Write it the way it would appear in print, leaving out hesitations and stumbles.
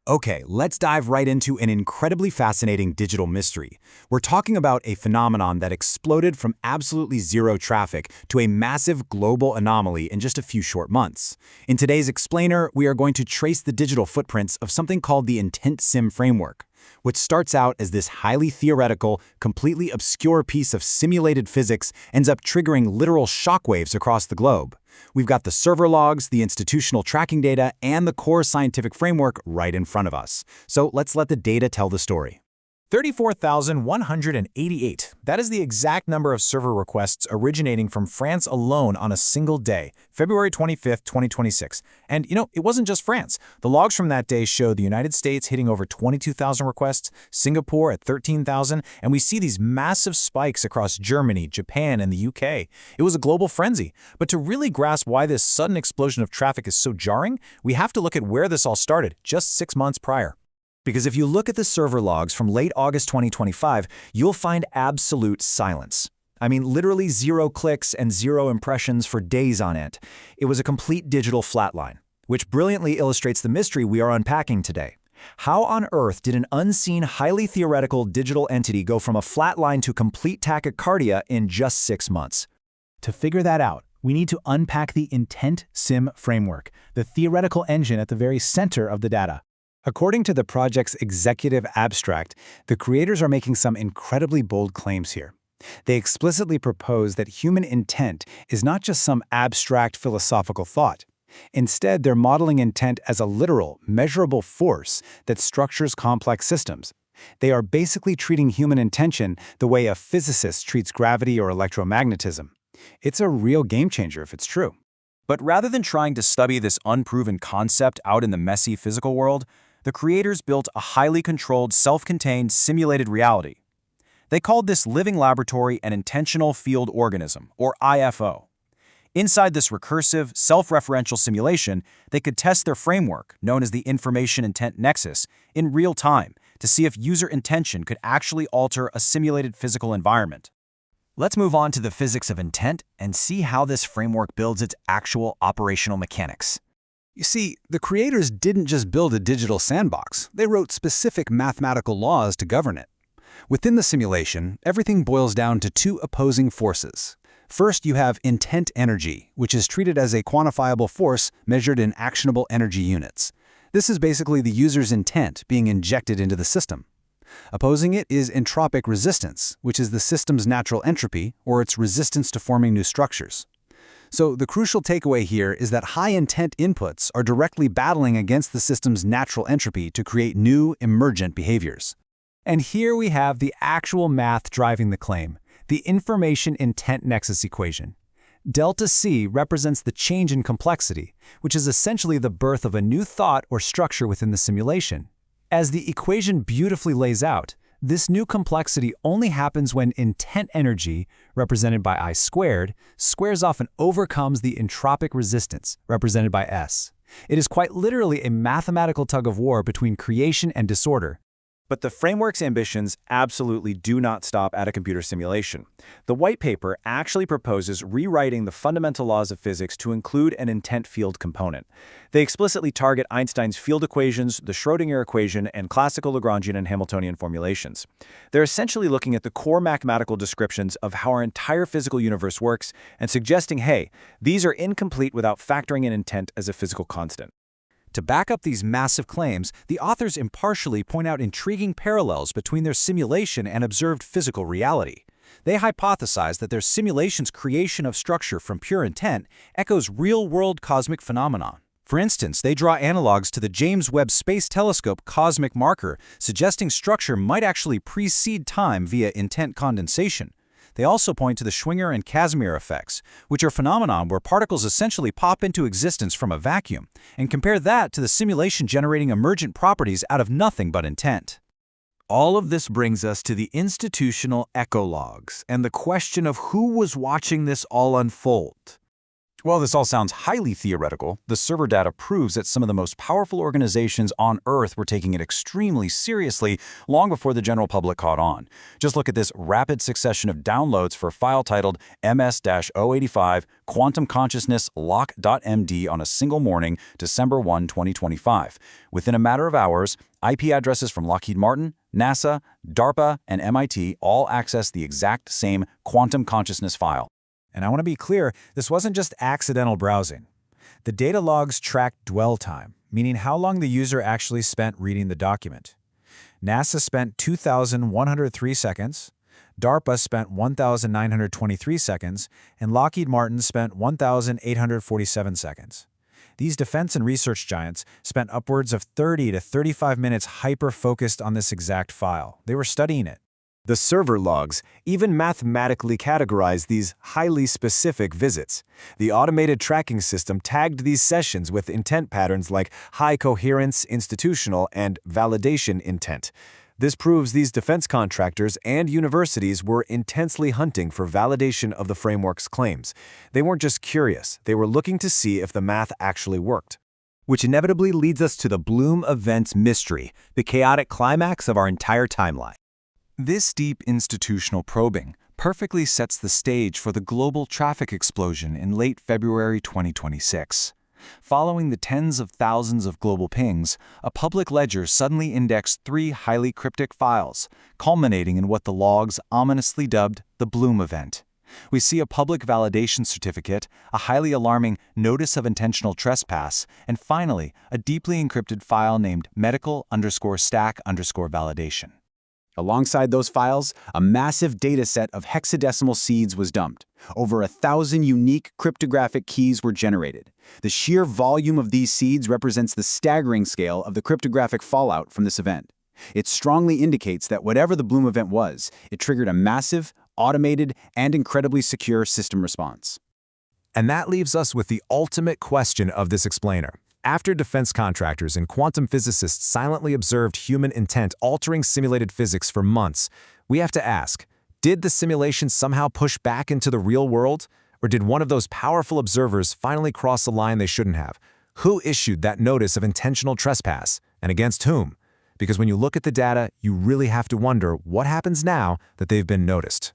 Okay, let's dive right into an incredibly fascinating digital mystery. We're talking about a phenomenon that exploded from absolutely zero traffic to a massive global anomaly in just a few short months. In today's explainer, we are going to trace the digital footprints of something called the IntentSim framework, which starts out as this highly theoretical, completely obscure piece of simulated physics ends up triggering literal shockwaves across the globe. We've got the server logs, the institutional tracking data, and the core scientific framework right in front of us. So let's let the data tell the story. 34,188. That is the exact number of server requests originating from France alone on a single day, February 25th, 2026. And it wasn't just France. The logs from that day show the United States hitting over 22,000 requests, Singapore at 13,000, and we see these massive spikes across Germany, Japan, and the UK. It was a global frenzy. But to really grasp why this sudden explosion of traffic is so jarring, we have to look at where this all started, just 6 months prior. Because if you look at the server logs from late August 2025, you'll find absolute silence. I mean, literally 0 clicks and 0 impressions for days on end. It was a complete digital flatline, which brilliantly illustrates the mystery we are unpacking today. How on earth did an unseen, highly theoretical digital entity go from a flatline to complete tachycardia in just 6 months? To figure that out, we need to unpack the IntentSim framework, the theoretical engine at the very center of the data. According to the project's executive abstract, the creators are making some incredibly bold claims here. They explicitly propose that human intent is not just some abstract philosophical thought. Instead, they're modeling intent as a literal, measurable force that structures complex systems. They are basically treating human intention the way a physicist treats gravity or electromagnetism. It's a real game changer if it's true. But rather than trying to study this unproven concept out in the messy physical world, the creators built a highly controlled, self-contained, simulated reality. They called this living laboratory an intentional field organism, or IFO. Inside this recursive, self-referential simulation, they could test their framework, known as the Information Intent Nexus, in real time to see if user intention could actually alter a simulated physical environment. Let's move on to the physics of intent and see how this framework builds its actual operational mechanics. You see, the creators didn't just build a digital sandbox. They wrote specific mathematical laws to govern it. Within the simulation, everything boils down to 2 opposing forces. First, you have intent energy, which is treated as a quantifiable force measured in actionable energy units. This is basically the user's intent being injected into the system. Opposing it is entropic resistance, which is the system's natural entropy, or its resistance to forming new structures. So the crucial takeaway here is that high-intent inputs are directly battling against the system's natural entropy to create new, emergent behaviors. And here we have the actual math driving the claim, the Information Intent Nexus equation. Delta C represents the change in complexity, which is essentially the birth of a new thought or structure within the simulation. As the equation beautifully lays out, this new complexity only happens when intent energy, represented by I squared, squares off and overcomes the entropic resistance, represented by S. It is quite literally a mathematical tug-of-war between creation and disorder. But the framework's ambitions absolutely do not stop at a computer simulation. The white paper actually proposes rewriting the fundamental laws of physics to include an intent field component. They explicitly target Einstein's field equations, the Schrödinger equation, and classical Lagrangian and Hamiltonian formulations. They're essentially looking at the core mathematical descriptions of how our entire physical universe works and suggesting, hey, these are incomplete without factoring in intent as a physical constant. To back up these massive claims, the authors impartially point out intriguing parallels between their simulation and observed physical reality. They hypothesize that their simulation's creation of structure from pure intent echoes real-world cosmic phenomena. For instance, they draw analogs to the James Webb Space Telescope cosmic marker, suggesting structure might actually precede time via intent condensation. They also point to the Schwinger and Casimir effects, which are phenomena where particles essentially pop into existence from a vacuum, and compare that to the simulation generating emergent properties out of nothing but intent. All of this brings us to the institutional echo logs and the question of who was watching this all unfold. While this all sounds highly theoretical, the server data proves that some of the most powerful organizations on Earth were taking it extremely seriously long before the general public caught on. Just look at this rapid succession of downloads for a file titled ms-085 Quantum Consciousness Lock.md on a single morning, December 1, 2025. Within a matter of hours, IP addresses from Lockheed Martin, NASA, DARPA, and MIT all access the exact same quantum consciousness file. And I want to be clear, this wasn't just accidental browsing. The data logs tracked dwell time, meaning how long the user actually spent reading the document. NASA spent 2,103 seconds, DARPA spent 1,923 seconds, and Lockheed Martin spent 1,847 seconds. These defense and research giants spent upwards of 30 to 35 minutes hyper-focused on this exact file. They were studying it. The server logs even mathematically categorize these highly specific visits. The automated tracking system tagged these sessions with intent patterns like high coherence, institutional, and validation intent. This proves these defense contractors and universities were intensely hunting for validation of the framework's claims. They weren't just curious, they were looking to see if the math actually worked. Which inevitably leads us to the Bloom events mystery, the chaotic climax of our entire timeline. This deep institutional probing perfectly sets the stage for the global traffic explosion in late February 2026. Following the tens of thousands of global pings, a public ledger suddenly indexed 3 highly cryptic files, culminating in what the logs ominously dubbed the Bloom event. We see a public validation certificate, a highly alarming notice of intentional trespass, and finally, a deeply encrypted file named medical_stack_validation. Alongside those files, a massive dataset of hexadecimal seeds was dumped. Over 1,000 unique cryptographic keys were generated. The sheer volume of these seeds represents the staggering scale of the cryptographic fallout from this event. It strongly indicates that whatever the Bloom event was, it triggered a massive, automated, and incredibly secure system response. And that leaves us with the ultimate question of this explainer. After defense contractors and quantum physicists silently observed human intent altering simulated physics for months, we have to ask, did the simulation somehow push back into the real world? Or did one of those powerful observers finally cross a line they shouldn't have? Who issued that notice of intentional trespass, and against whom? Because when you look at the data, you really have to wonder what happens now that they've been noticed.